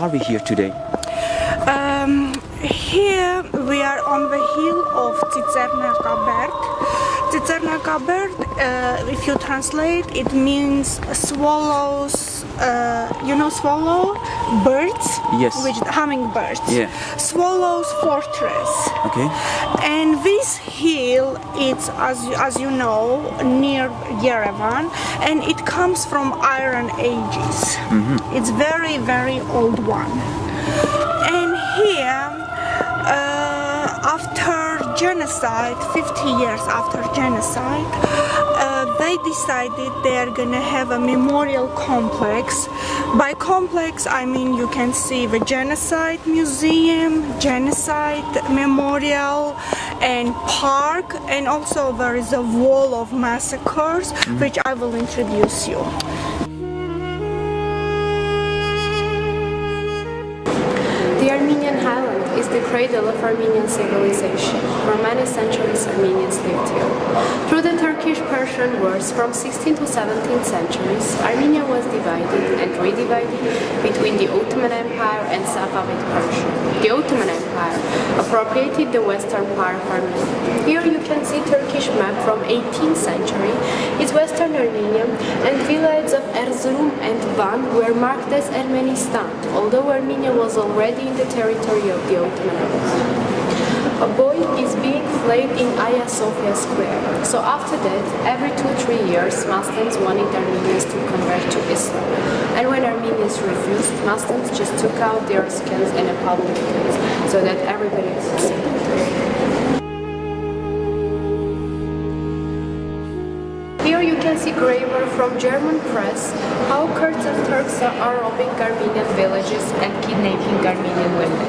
are we here today? Here we are on the hill of Cizerna-Kabert. Cizerna-Kabert, if you translate, it means swallows, swallow, birds? Yes. Which hummingbirds. Yeah. Swallows fortress. Okay. And this hill, it's, as you know, near Jerewan, and it comes from Iron Ages. Mm-hmm. It's very, very old one. And here, after genocide, 50 years after genocide, they decided they are gonna have a memorial complex. By complex, I mean you can see the Genocide Museum, Genocide Memorial, and park, and also there is a wall of massacres, which I will introduce you. The Armenian highland is the cradle of Armenian civilization. For many centuries, Armenians lived here. Through the Turkish-Persian wars from 16th to 17th centuries, Armenia was divided and redivided between the Ottoman Empire and Safavid Persia. The Ottoman Empire appropriated the western part of Armenia. Here you can see Turkish map from 18th century. Its western Armenia and villages of Erzurum and Van were marked as Ermenistan, although Armenia was already in the territory of the Ottoman Empire. A boy is being flayed in Hagia Sophia Square. So after that, every 2-3 years, Muslims wanted Armenians to convert to Islam. And when Armenians refused, Muslims just took out their skins in a public place so that everybody could see it. Here you can see graver from German press how Kurds and Turks are robbing Armenian villages and kidnapping Armenian women.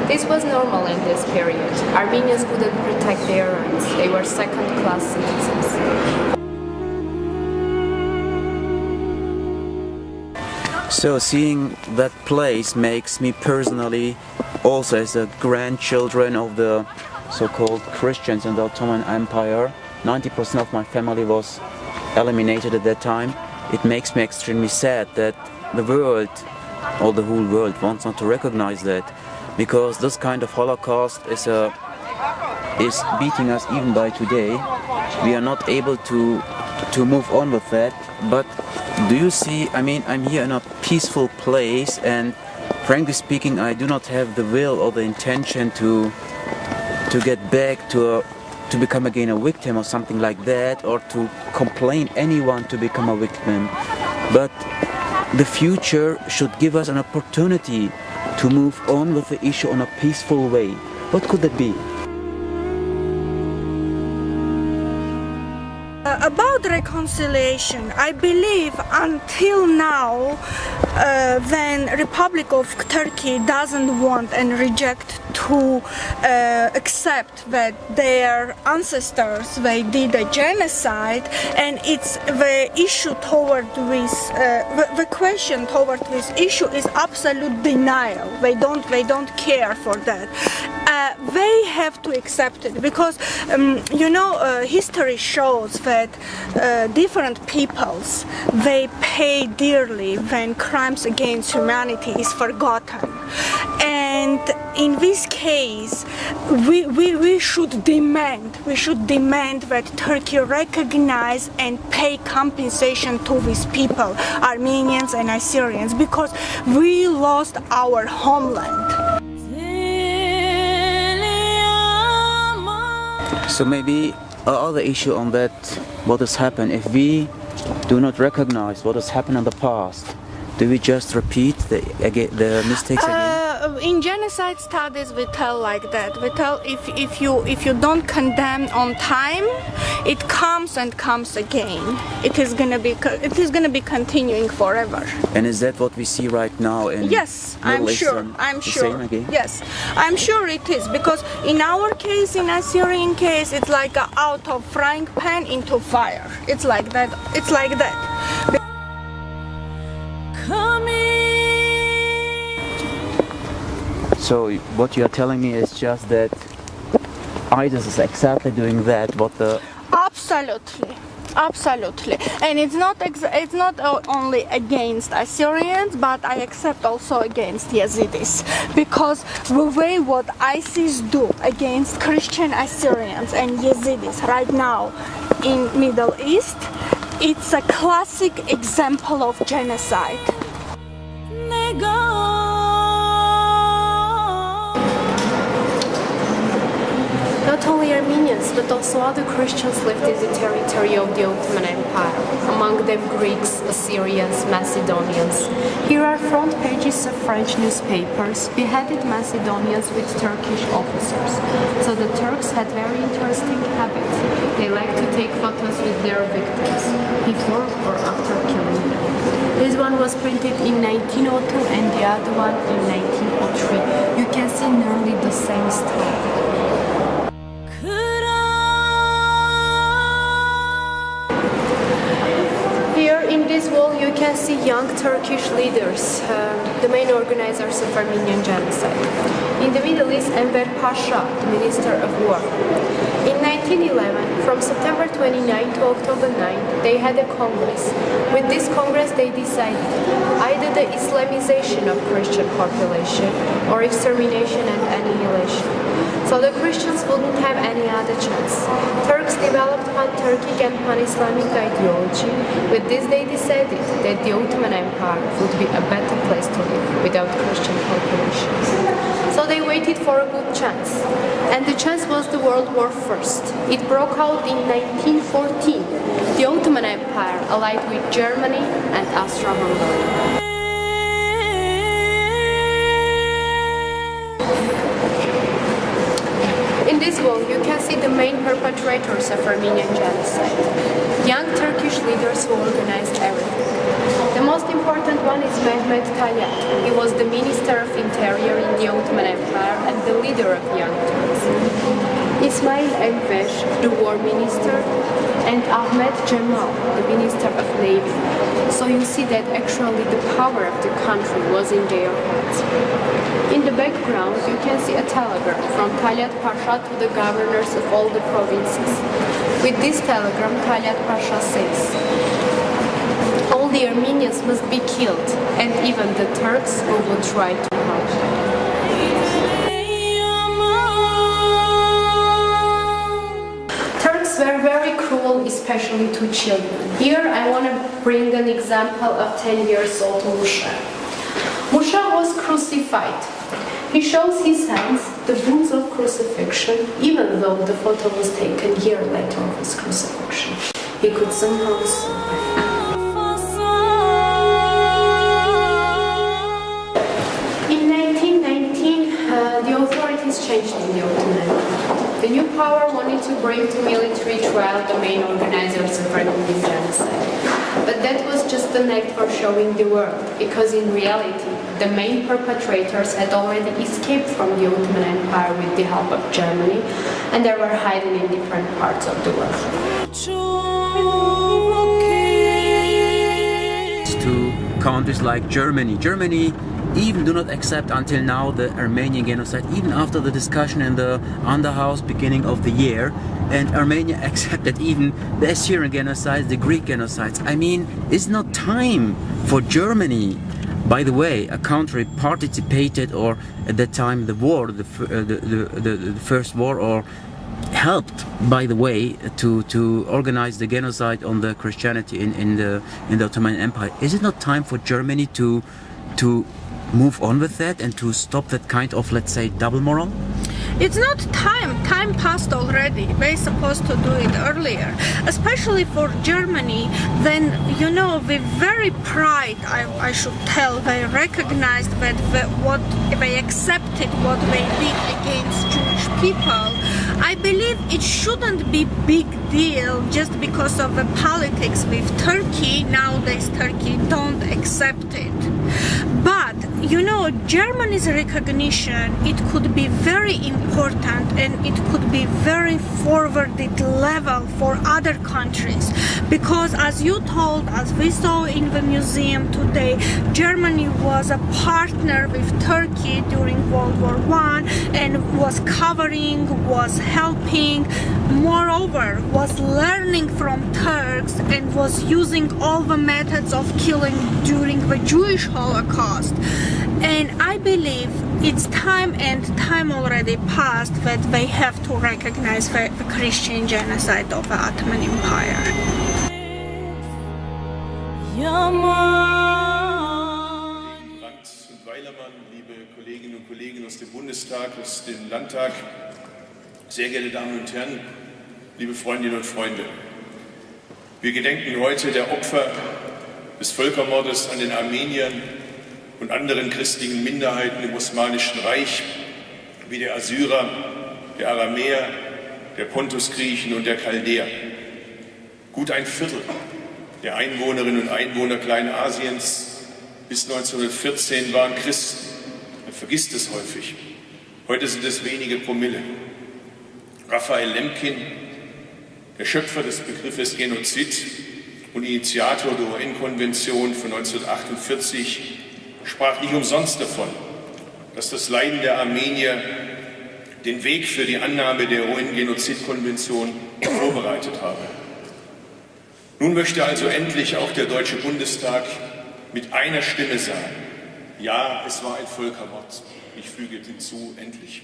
This was normal in this period. Armenians couldn't protect their rights. They were second-class citizens. So seeing that place makes me personally, also as a grandchildren of the so-called Christians in the Ottoman Empire, 90% of my family was eliminated at that time. It makes me extremely sad that the world, or the whole world, wants not to recognize that, because this kind of Holocaust is beating us even by today. We are not able to move on with that. But do you see, I mean, I'm here in a peaceful place, and frankly speaking, I do not have the will or the intention to get back to become again a victim or something like that, or to complain anyone to become a victim. But the future should give us an opportunity to move on with the issue in a peaceful way. What could that be? About reconciliation, I believe until now, then Republic of Turkey doesn't want and reject to accept that their ancestors, they did a genocide, and it's the issue toward this, the question toward this issue is absolute denial. They don't care for that. They have to accept it because history shows that different peoples, they pay dearly when crimes against humanity is forgotten. And in this case, we should demand that Turkey recognize and pay compensation to these people, Armenians and Assyrians, because we lost our homeland. So maybe another issue on that, what has happened, if we do not recognize what has happened in the past, do we just repeat the mistakes again? In genocide studies, we tell like that. We tell if you don't condemn on time, it comes and comes again. It is gonna be continuing forever. And is that what we see right now in? Yes, I'm sure. I'm sure. Same again? Yes, I'm sure it is, because in our case, in Assyrian case, it's like out of frying pan into fire. It's like that. It's like that. So what you are telling me is just that ISIS is exactly doing that, what the... Absolutely. Absolutely, and it's not only against Assyrians, but I accept also against Yazidis, because the way what ISIS do against Christian Assyrians and Yazidis right now in Middle East, it's a classic example of genocide. Not only Armenians, but also other Christians lived in the territory of the Ottoman Empire, among them Greeks, Assyrians, Macedonians. Here are front pages of French newspapers, beheaded Macedonians with Turkish officers. So the Turks had very interesting habits. They liked to take photos with their victims, before or after killing them. This one was printed in 1902 and the other one in 1903. You can see nearly the same style. In this wall you can see young Turkish leaders, the main organizers of Armenian genocide. In the Middle East, Enver Pasha, the Minister of War. In 1911, from September 29 to October 9, they had a congress. With this congress they decided either the Islamization of Christian population or extermination and annihilation. So the Christians wouldn't have any other chance. Turks developed pan-Turkic and pan-Islamic ideology. With this they decided that the Ottoman Empire would be a better place to live without Christian populations. So they waited for a good chance. And the chance was the World War I. It broke out in 1914. The Ottoman Empire allied with Germany and Austro-Hungary. In this wall, you can see the main perpetrators of Armenian genocide. Young Turkish leaders who organized everything. The most important one is Mehmet Talat. He was the Minister of Interior in the Ottoman Empire and the leader of Young Turks. Ismail Enver, the War Minister, and Ahmet Cemal, the Minister of Navy. So you see that actually the power of the country was in their hands. In the background, you can see a telegram from Talat Pasha to the governors of all the provinces. With this telegram, Talat Pasha says, all the Armenians must be killed, and even the Turks who will try to harm them. Turks were very cruel, especially to children. Here I want to bring an example of 10 years old Musha. Musha was crucified. He shows his hands, the wounds of crucifixion, even though the photo was taken a year later of his crucifixion. He could somehow survive. In 1919, the authorities changed in the Ottoman Empire. The new power wanted to bring to military trial the main organizers of Armenian genocide. But that was just an act for showing the world, because in reality, the main perpetrators had already escaped from the Ottoman Empire with the help of Germany, and they were hiding in different parts of the world. To countries like Germany. Germany even do not accept until now the Armenian genocide, even after the discussion in the Underhouse beginning of the year, and Armenia accepted even the Assyrian genocides, the Greek genocides. I mean, it's not time for Germany. By the way, a country participated, or at that time the war, the first war, or helped, by the way, to organize the genocide on the Christianity in the Ottoman Empire. Is it not time for Germany to move on with that and to stop that kind of, let's say, double moral? It's not time. Time passed already. We're supposed to do it earlier. Especially for Germany, then, you know, with very pride, I should tell, they recognized that what they accepted what they did against Jewish people. I believe it shouldn't be big deal just because of the politics with Turkey. Nowadays, Turkey don't accept it. But, you know, Germany's recognition, it could be very important and it could be very forwarded level for other countries. Because as you told, as we saw in the museum today, Germany was a partner with Turkey during World War I, and was covering, was helping, moreover was learning from Turks and was using all the methods of killing during the Jewish Holocaust. And I believe it's time, and time already passed, that they have to recognize the Christian genocide of the Ottoman Empire. Liebe Kolleginnen und Kollegen aus dem Bundestag, aus dem Landtag, sehr geehrte Damen und Herren, liebe Freundinnen und Freunde. Wir gedenken heute der Opfer des Völkermordes an den Armeniern und anderen christlichen Minderheiten im Osmanischen Reich, wie der Assyrer, der Aramäer, der Pontusgriechen und der Chaldäer. Gut ein Viertel der Einwohnerinnen und Einwohner Kleinasiens bis 1914 waren Christen. Man vergisst es häufig. Heute sind es wenige Promille. Raphael Lemkin, der Schöpfer des Begriffes Genozid und Initiator der UN-Konvention von 1948, sprach nicht umsonst davon, dass das Leiden der Armenier den Weg für die Annahme der UN-Genozid-Konvention vorbereitet habe. Nun möchte also endlich auch der Deutsche Bundestag mit einer Stimme sagen: Ja, es war ein Völkermord. Ich füge hinzu, endlich.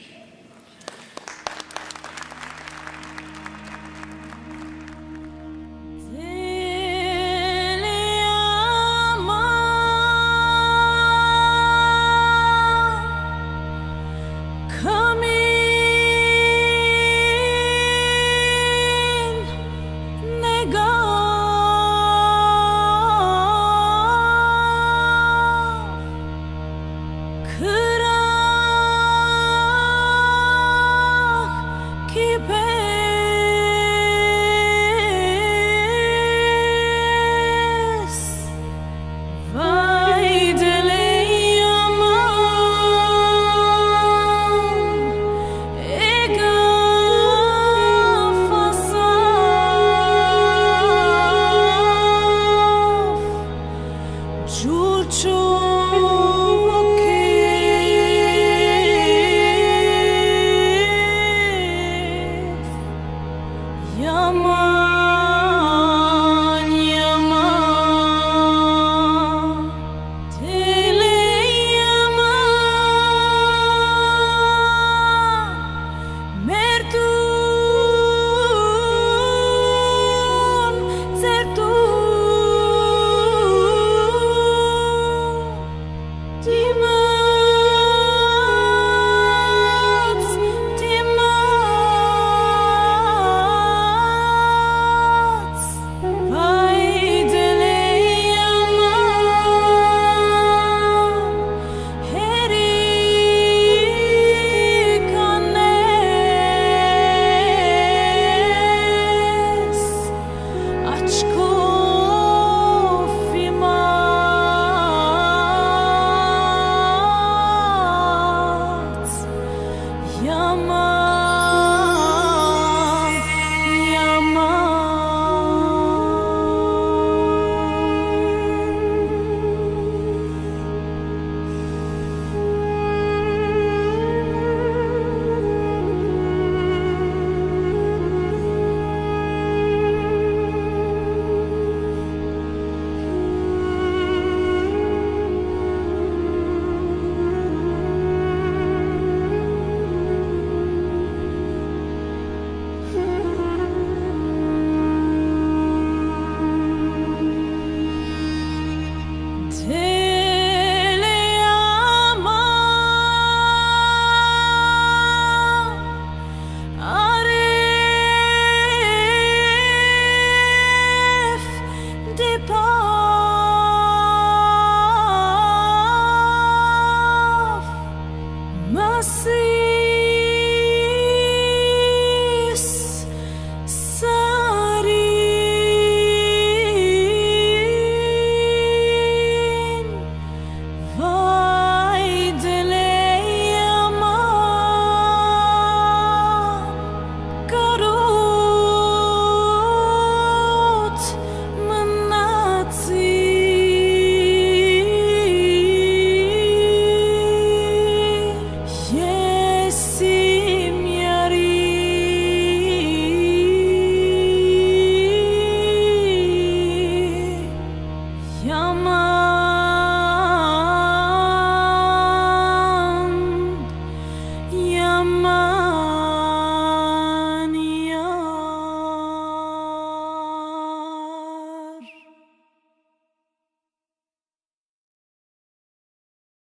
See